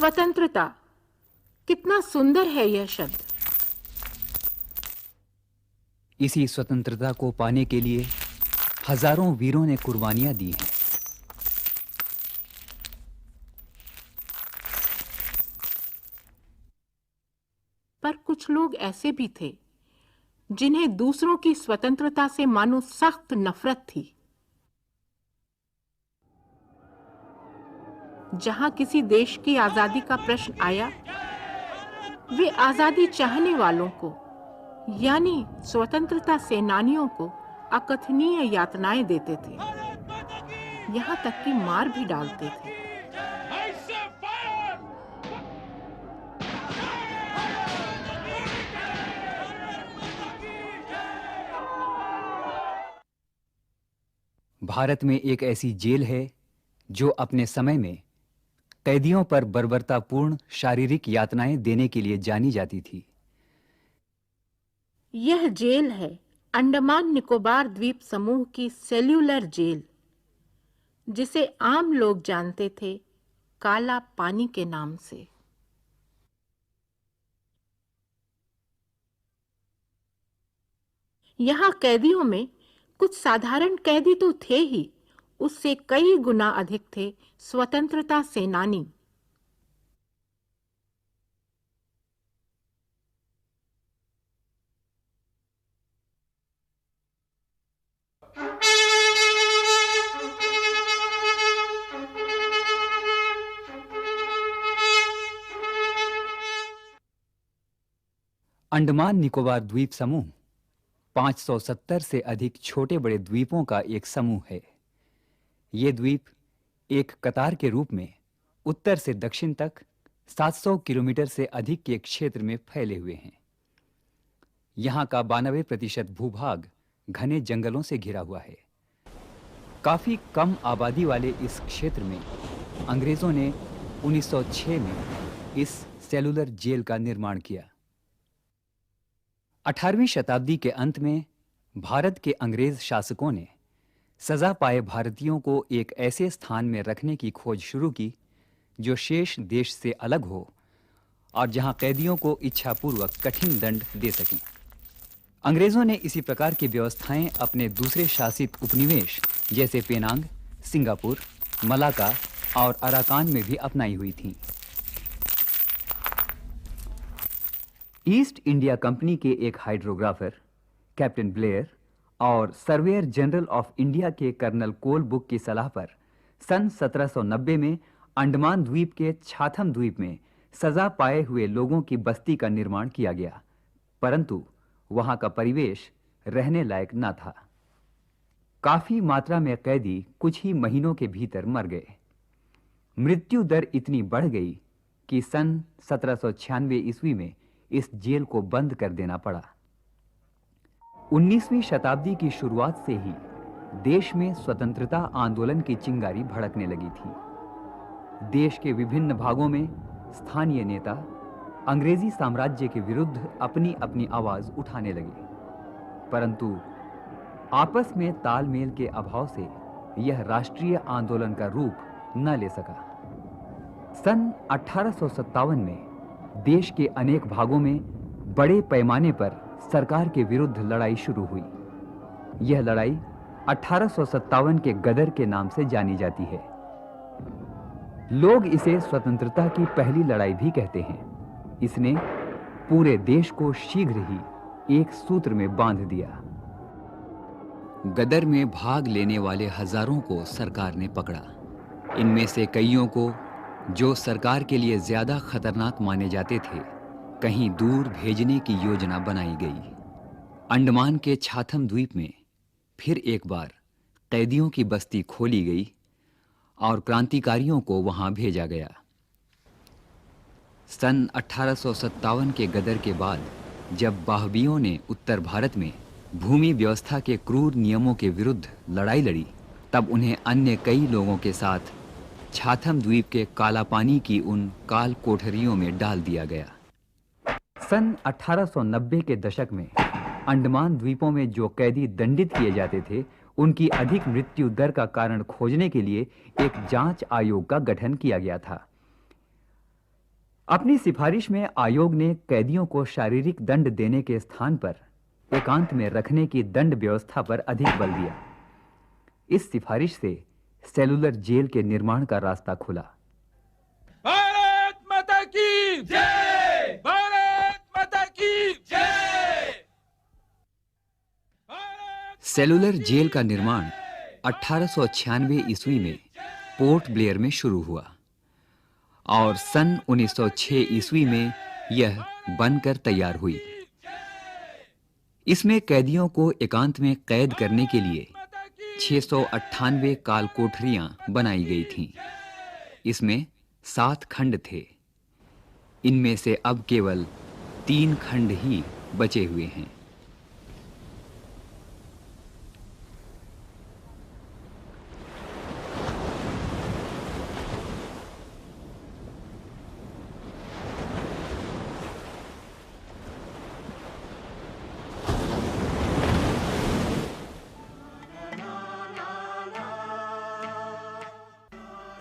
स्वतंत्रता, कितना सुंदर है यह शब्द। इसी स्वतंत्रता को पाने के लिए हजारों वीरों ने कुर्बानियां दी हैं। पर कुछ लोग ऐसे भी थे जिन्हें दूसरों की स्वतंत्रता से मानो सख्त नफरत थी। जहां किसी देश की आजादी का प्रश्न आया, वे आजादी चाहने वालों को यानी स्वतंत्रता सेनानियों को अकथनीय यातनाएं देते थे, यहां तक कि मार भी डालते थे। भारत में एक ऐसी जेल है जो अपने समय में कैदियों पर बर्बरतापूर्ण शारीरिक यातनाएं देने के लिए जानी जाती थी। यह जेल है अंडमान निकोबार द्वीप समूह की सेल्यूलर जेल, जिसे आम लोग जानते थे काला पानी के नाम से। यहां कैदियों में कुछ साधारण कैदी तो थे ही, उससे कई गुना अधिक थे स्वतंत्रता सेनानी। अंडमान निकोबार द्वीप समूह 570 से अधिक छोटे बड़े द्वीपों का एक समूह है। ये द्वीप एक कतार के रूप में उत्तर से दक्षिण तक 700 किलोमीटर से अधिक के क्षेत्र में फैले हुए हैं। यहां का 92% भूभाग घने जंगलों से घिरा हुआ है। काफी कम आबादी वाले इस क्षेत्र में अंग्रेजों ने 1906 में इस सेलुलर जेल का निर्माण किया। 18वीं शताब्दी के अंत में भारत के अंग्रेज शासकों ने सजा पाए भारतीयों को एक ऐसे स्थान में रखने की खोज शुरू की जो शेष देश से अलग हो और जहां कैदियों को इच्छापूर्वक कठिन दंड दे सकें। अंग्रेजों ने इसी प्रकार की व्यवस्थाएं अपने दूसरे शासित उपनिवेश जैसे पेनांग, सिंगापुर, मलाका और अराकान में भी अपनाई हुई थीं। ईस्ट इंडिया कंपनी के एक हाइड्रोग्राफर कैप्टन ब्लेयर और सर्वेयर जनरल ऑफ इंडिया के कर्नल कोलबुक की सलाह पर सन 1790 में अंडमान द्वीप के छाथम द्वीप में सजा पाए हुए लोगों की बस्ती का निर्माण किया गया, परंतु वहां का परिवेश रहने लायक न था। काफी मात्रा में कैदी कुछ ही महीनों के भीतर मर गए। मृत्यु दर इतनी बढ़ गई कि सन 1796 ईस्वी में इस जेल को बंद कर देना पड़ा। 19वीं शताब्दी की शुरुआत से ही देश में स्वतंत्रता आंदोलन की चिंगारी भड़कने लगी थी। देश के विभिन्न भागों में स्थानीय नेता अंग्रेजी साम्राज्य के विरुद्ध अपनी अपनी आवाज उठाने लगे, परंतु आपस में तालमेल के अभाव से यह राष्ट्रीय आंदोलन का रूप न ले सका। सन 1857 में देश के अनेक भागों में बड़े पैमाने पर सरकार के विरुद्ध लड़ाई शुरू हुई। यह लड़ाई 1857 के गदर के नाम से जानी जाती है। लोग इसे स्वतंत्रता की पहली लड़ाई भी कहते हैं। इसने पूरे देश को शीघ्र ही एक सूत्र में बांध दिया। गदर में भाग लेने वाले हजारों को सरकार ने पकड़ा। इनमें से कईयों को, जो सरकार के लिए ज्यादा खतरनाक माने जाते थे, कहीं दूर भेजने की योजना बनाई गई। अंडमान के छाथम द्वीप में फिर एक बार कैदियों की बस्ती खोली गई और क्रांतिकारियों को वहां भेजा गया। सन 1857 के गदर के बाद जब बाहबियों ने उत्तर भारत में भूमि व्यवस्था के क्रूर नियमों के विरुद्ध लड़ाई लड़ी, तब उन्हें अन्य कई लोगों के साथ छाथम द्वीप के काला पानी की उन काल कोठरियों में डाल दिया गया। सन 1890 के दशक में अंडमान द्वीपों में जो कैदी दंडित किए जाते थे, उनकी अधिक मृत्यु दर का कारण खोजने के लिए एक जांच आयोग का गठन किया गया था। अपनी सिफारिश में आयोग ने कैदियों को शारीरिक दंड देने के स्थान पर एकांत में रखने की दंड व्यवस्था पर अधिक बल दिया। इस सिफारिश से सेलुलर जेल के निर्माण का रास्ता खुला। भारत माता की जय! भारत माता की जय! सेलुलर जेल का निर्माण 1896 ईस्वी में पोर्ट ब्लेयर में शुरू हुआ और सन 1906 ईस्वी में यह बनकर तैयार हुई। इसमें कैदियों को एकांत में कैद करने के लिए 698 काल कोठरियां बनाई गई थीं। इसमें 7 खंड थे। इनमें से अब केवल 3 खंड ही बचे हुए हैं।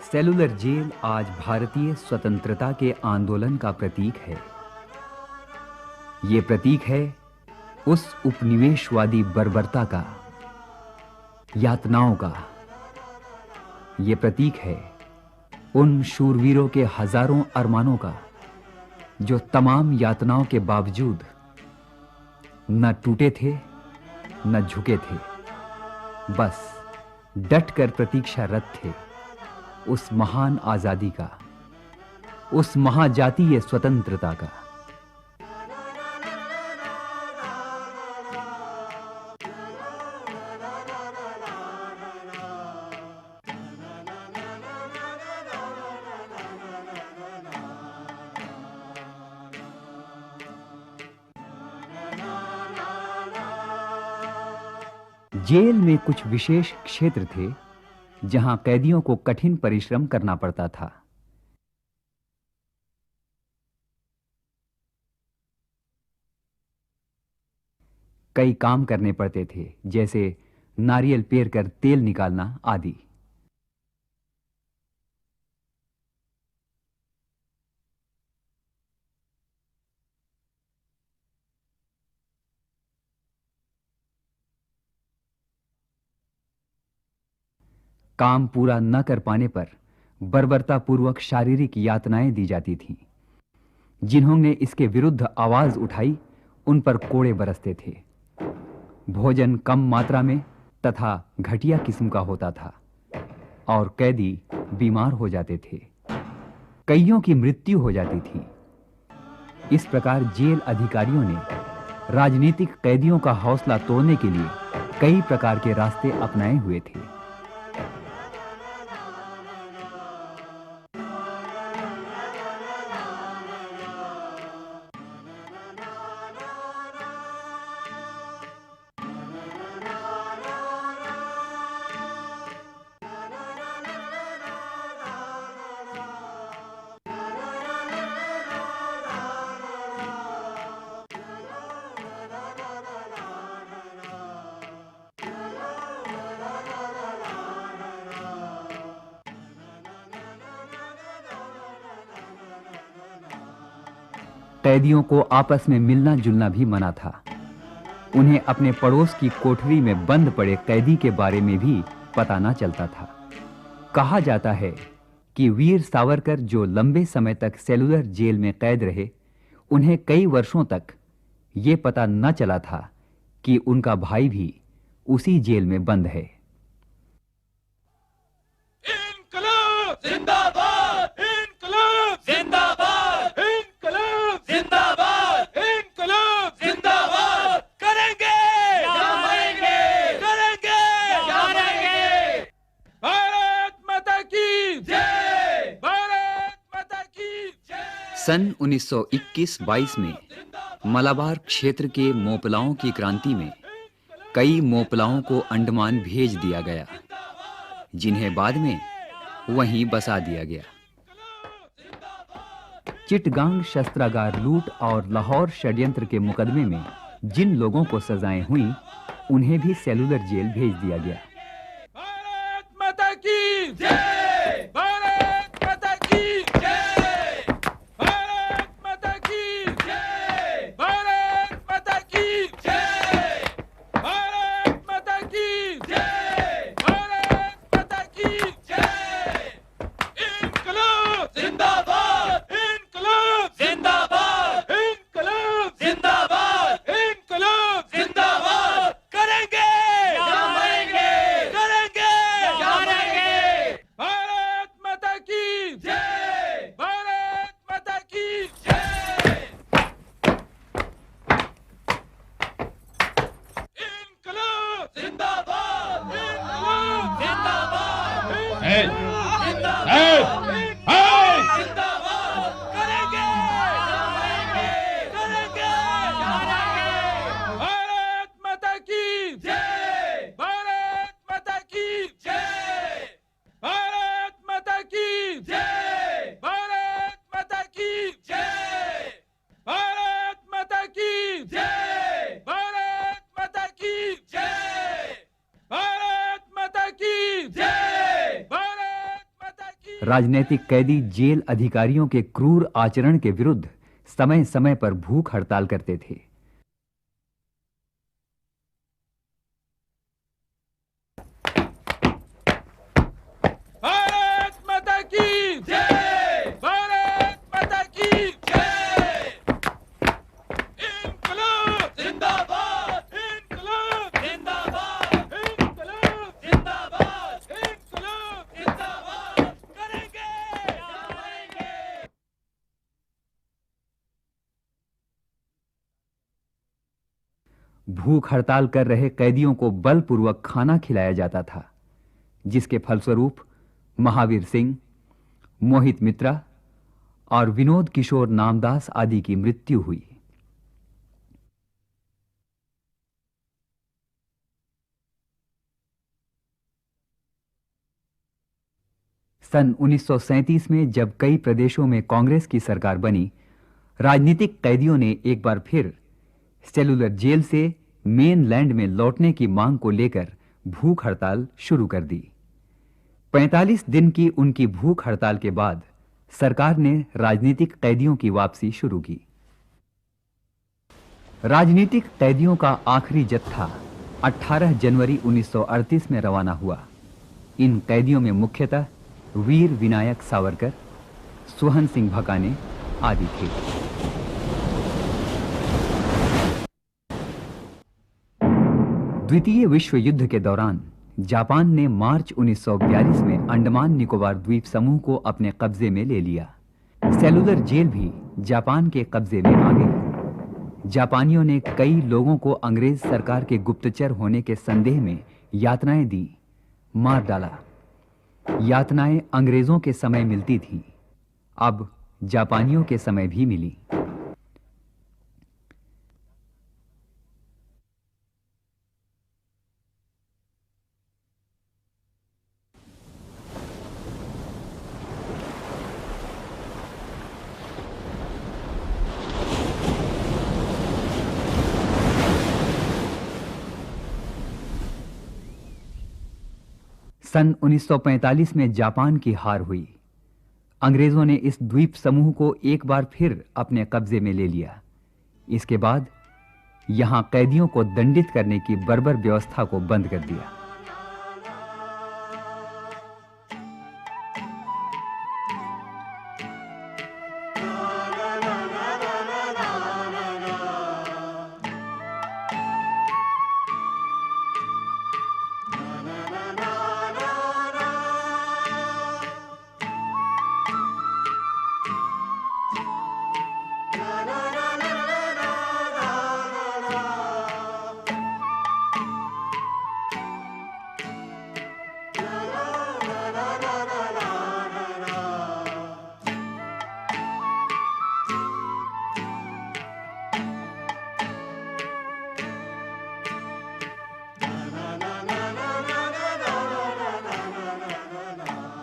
सेलुलर जेल आज भारतीय स्वतंत्रता के आंदोलन का प्रतीक है। यह प्रतीक है उस उपनिवेशवादी बर्बरता का, यातनाओं का। यह प्रतीक है उन शूरवीरों के हजारों अरमानों का जो तमाम यातनाओं के बावजूद न टूटे थे न झुके थे, बस डटकर प्रतीक्षारत थे उस महान आजादी का, उस महाजातीय स्वतंत्रता का। जेल में कुछ विशेष क्षेत्र थे जहां कैदियों को कठिन परिश्रम करना पड़ता था। कई काम करने पड़ते थे, जैसे नारियल पेर कर तेल निकालना आदि। काम पूरा न कर पाने पर बर्बरतापूर्वक शारीरिक यातनाएं दी जाती थीं। जिन्होंने इसके विरुद्ध आवाज उठाई उन पर कोड़े बरसते थे। भोजन कम मात्रा में तथा घटिया किस्म का होता था और कैदी बीमार हो जाते थे। कईयों की मृत्यु हो जाती थी। इस प्रकार जेल अधिकारियों ने राजनीतिक कैदियों का हौसला तोड़ने के लिए कई प्रकार के रास्ते अपनाए हुए थे। कैदियों को आपस में मिलना जुलना भी मना था। उन्हें अपने पड़ोस की कोठरी में बंद पड़े कैदी के बारे में भी पता न चलता था। कहा जाता है कि वीर सावरकर जो लंबे समय तक सेलुलर जेल में कैद रहे, उन्हें कई वर्षों तक यह पता न चला था कि उनका भाई भी उसी जेल में बंद है। इनकलाब जिंदाबाद! इनकलाब जिंदाबाद! इनकलाब जिंदाबाद! इनकलाब जिंदाबाद! करेंगे या मरेंगे! करेंगे या मरेंगे! भारत माता की जय! भारत माता की जय! सन 1921-22 में मलाबार क्षेत्र के मोपलाओं की क्रांति में कई मोपलाओं को अंडमान भेज दिया गया, जिन्हें बाद में वहीं बसा दिया गया। चिटगांग शस्त्रागार लूट और लाहौर षड्यंत्र के मुकदमे में जिन लोगों को सजाएं हुई, उन्हें भी सेलुलर जेल भेज दिया गया। भारत माता की जय! भारत माता की जय! भारत भारत माता की जय, भारत माता की जय, भारत माता की जय, भारत माता की जय, भारत माता की जय, भारत माता की जय, भारत माता की जय, भारत माता की। राजनीतिक कैदी जेल अधिकारियों के क्रूर आचरण के विरुद्ध समय समय पर भूख हड़ताल करते थे। भारत माता की जय, भारत माता की जय, इनकलाब जिंदाबाद, इनकलाब जिंदाबाद, इनकलाब जिंदाबाद, इनकलाब जिंदाबाद, करेंगे करेंगे। भूख हड़ताल कर रहे कैदियों को बलपूर्वक खाना खिलाया जाता था, जिसके फलस्वरूप महावीर सिंह, मोहित मित्रा और विनोद किशोर नामदास आदि की मृत्यु हुई। सन 1937 में जब कई प्रदेशों में कांग्रेस की सरकार बनी, राजनीतिक कैदियों ने एक बार फिर सेलुलर जेल से मेनलैंड में लौटने की मांग को लेकर भूख हड़ताल शुरू कर दी। 45 दिन की उनकी भूख हड़ताल के बाद सरकार ने राजनीतिक कैदियों की वापसी शुरू की। राजनीतिक कैदियों का आखिरी जत्था 18 जनवरी 1938 में रवाना हुआ। इन कैदियों में मुख्यतः वीर विनायक सावरकर, सोहन सिंह भकाने आदि थे। द्वितीय विश्व युद्ध के दौरान जापान ने मार्च 1942 में अंडमान निकोबार द्वीप समूह को अपने कब्जे में ले लिया। सेलुलर जेल भी जापान के कब्जे में आ गई। जापानियों ने कई लोगों को अंग्रेज सरकार के गुप्तचर होने के संदेह में यातनाएं दी, मार डाला। यातनाएं अंग्रेजों के समय मिलती थीं, अब जापानियों के समय भी मिली। सन 1945 में जापान की हार हुई। अंग्रेजों ने इस द्वीप समूह को एक बार फिर अपने कब्जे में ले लिया। इसके बाद यहां कैदियों को दंडित करने की बर्बर व्यवस्था को बंद कर दिया।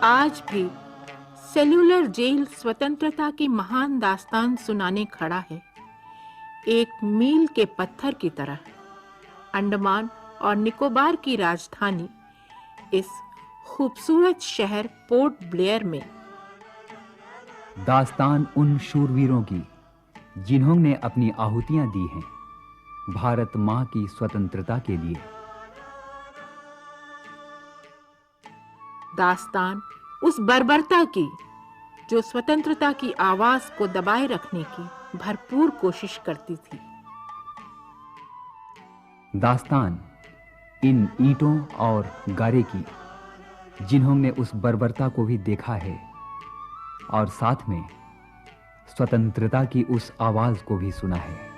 आज भी सेल्यूलर जेल स्वतंत्रता की महान दास्तान सुनाने खड़ा है, एक मील के पत्थर की तरह। अंडमान और निकोबार की राजधानी इस खूबसूरत शहर पोर्ट ब्लेयर में दास्तान उन शूरवीरों की जिन्होंने अपनी आहुतियां दी हैं भारत मां की स्वतंत्रता के लिए। दास्तान उस बर्बरता की जो स्वतंत्रता की आवाज को दबाए रखने की भरपूर कोशिश करती थी। दास्तान इन ईंटों और गारे की जिन्होंने उस बर्बरता को भी देखा है और साथ में स्वतंत्रता की उस आवाज को भी सुना है।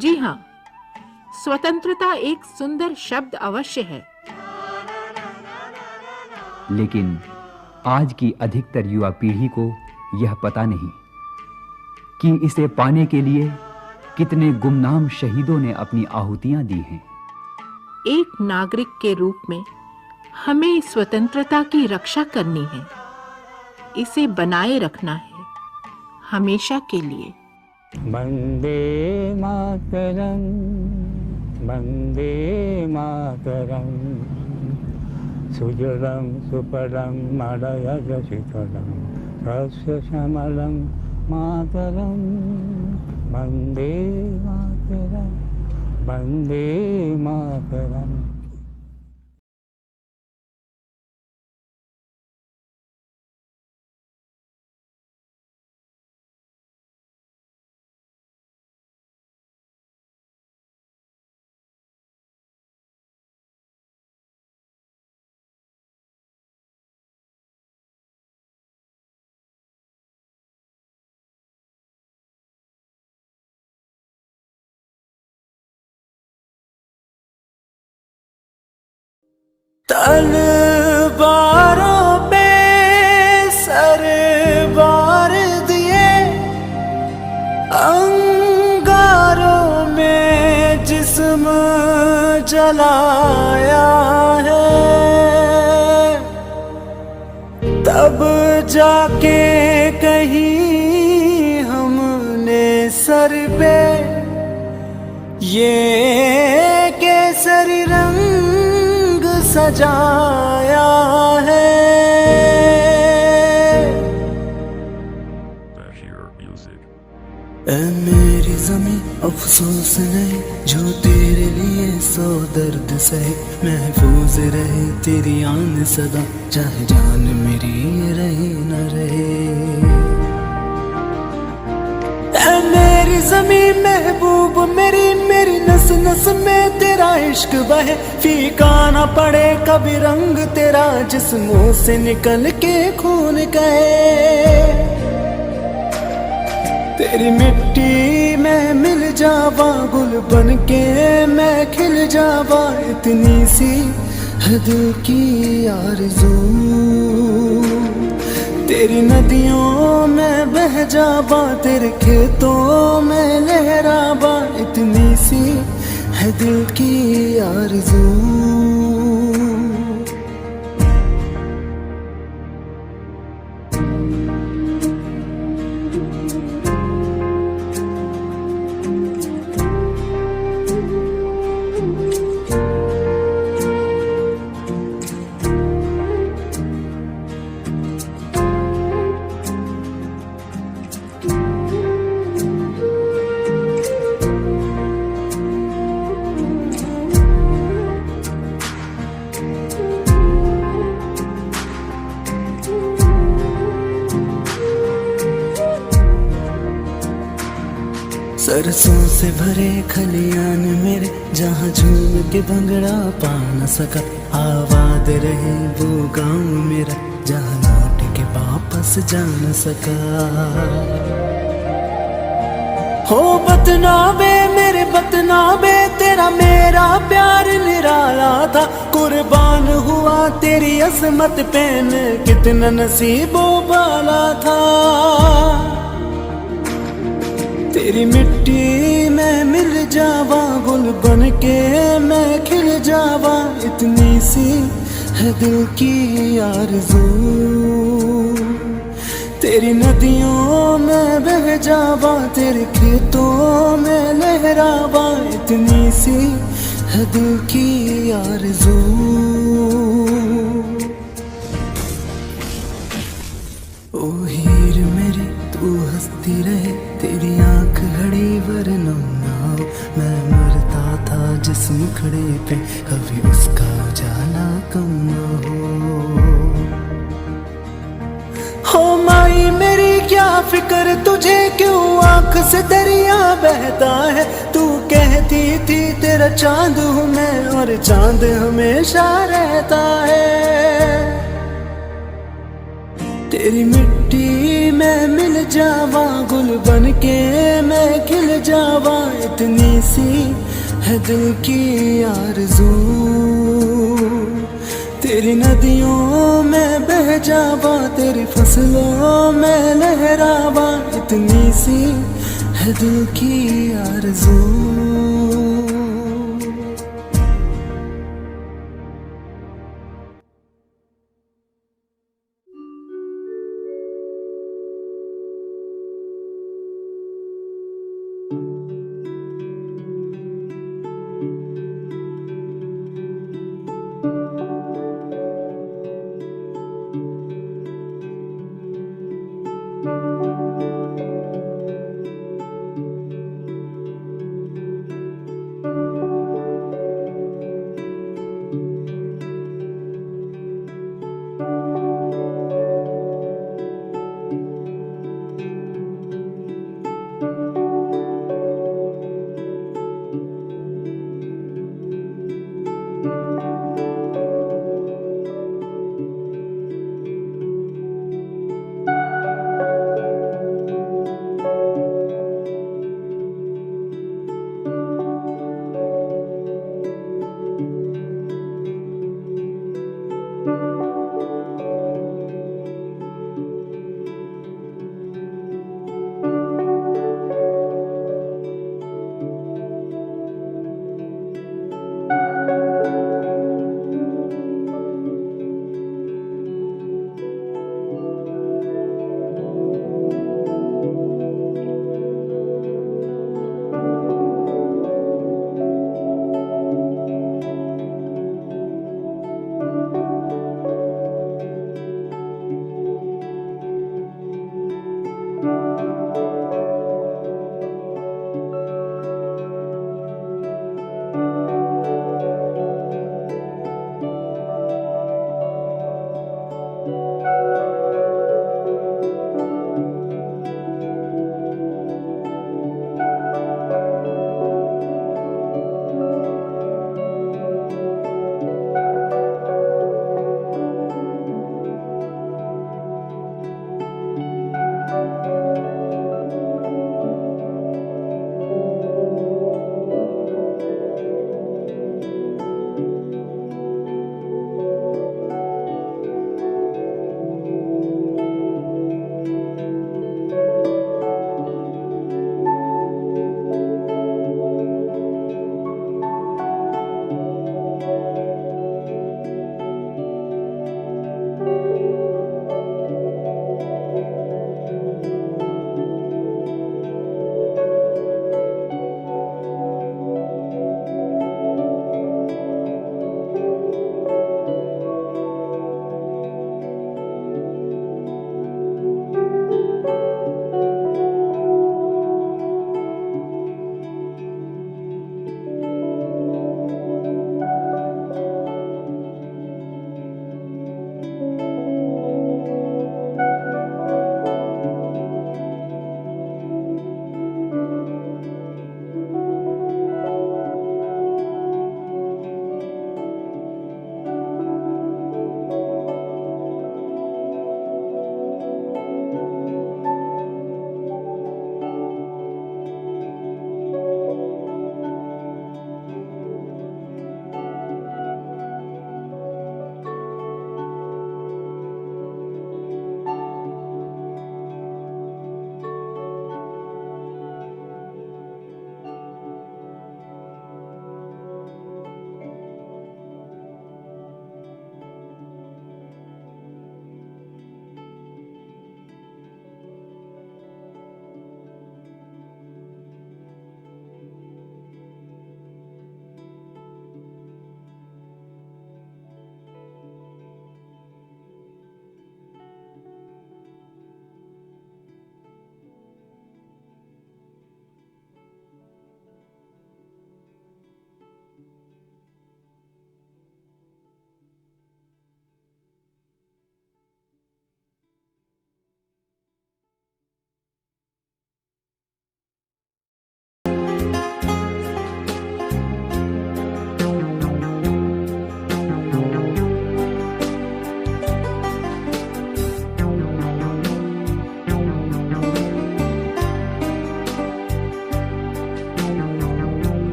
जी हाँ, स्वतंत्रता एक सुंदर शब्द अवश्य है, लेकिन आज की अधिकतर युवा पीढ़ी को यह पता नहीं कि इसे पाने के लिए कितने गुमनाम शहीदों ने अपनी आहुतियां दी हैं। एक नागरिक के रूप में हमें इस स्वतंत्रता की रक्षा करनी है, इसे बनाए रखना है हमेशा के लिए। वंदे मातरम, वंदे मातरम, सुजलम सुफलम मलयज शीतलम सस्य श्यामलम मातरम, वंदे मातरम, वंदे मातरम। तलवारों पे सर बार दिए, अंगारों में जिस्म जलाया है, तब जाके कहीं हमने सर पे ये केसरी रंग सजाया है। ऐ मेरी ज़मीं अफसोस नहीं जो तेरे लिए सौ दर्द सहे, महफूज रहे तेरी आन सदा चाहे जान मेरी रहे न रहे। ऐ मेरी ज़मीं महबूब मेरी, मेरी नस नस में तेरा इश्क बहे, फीका न पड़े कभी रंग तेरा जिस्मों से निकल के खून कहे। तेरी मिट्टी में मिल जावा गुल बन के मैं खिल जावा, इतनी सी है दिल की आरज़ू। तेरी नदियों में बह जावा तेरे खेतों में लहरावा, इतनी सी है दिल की आरज़ू। सरसों से भरे खलियान मेरे, जहाँ झूम के भंगड़ा पा न सका, आबाद रहे वो गाँव मेरा जहाँ लौट के वापस जा न सका। हो बतनाबे मेरे बतनाबे तेरा मेरा प्यार निराला था, कुर्बान हुआ तेरी अजमत पे मैं कितना नसीबों वाला था। तेरी मिट्टी में मिल जावा गुल बन के मैं खिल जावा, इतनी सी है दिल की आरज़ू। तेरी नदियों में बह जावा तेरे खेतों में लहरावा, इतनी सी है दिल की आरज़ू। ओ हीर मेरी तू हंसती रहे, तेरी आंख घड़ी वरना ना हो, मैं मरता था जिस मुखड़े पे कभी उसका उजाला कम न हो माई मेरी क्या फिक्र तुझे क्यों आंख से दरिया बहता है, तू कहती थी तेरा चांद हूँ मैं और चांद हमेशा रहता है। तेरी मिट्टी में मिल जावा, गुल बन के मैं खिल जावा, इतनी सी है दिल की आरज़ू। तेरी नदियों में बह जावा, तेरी फसलों में लहरावा, इतनी सी है दिल की आरज़ू।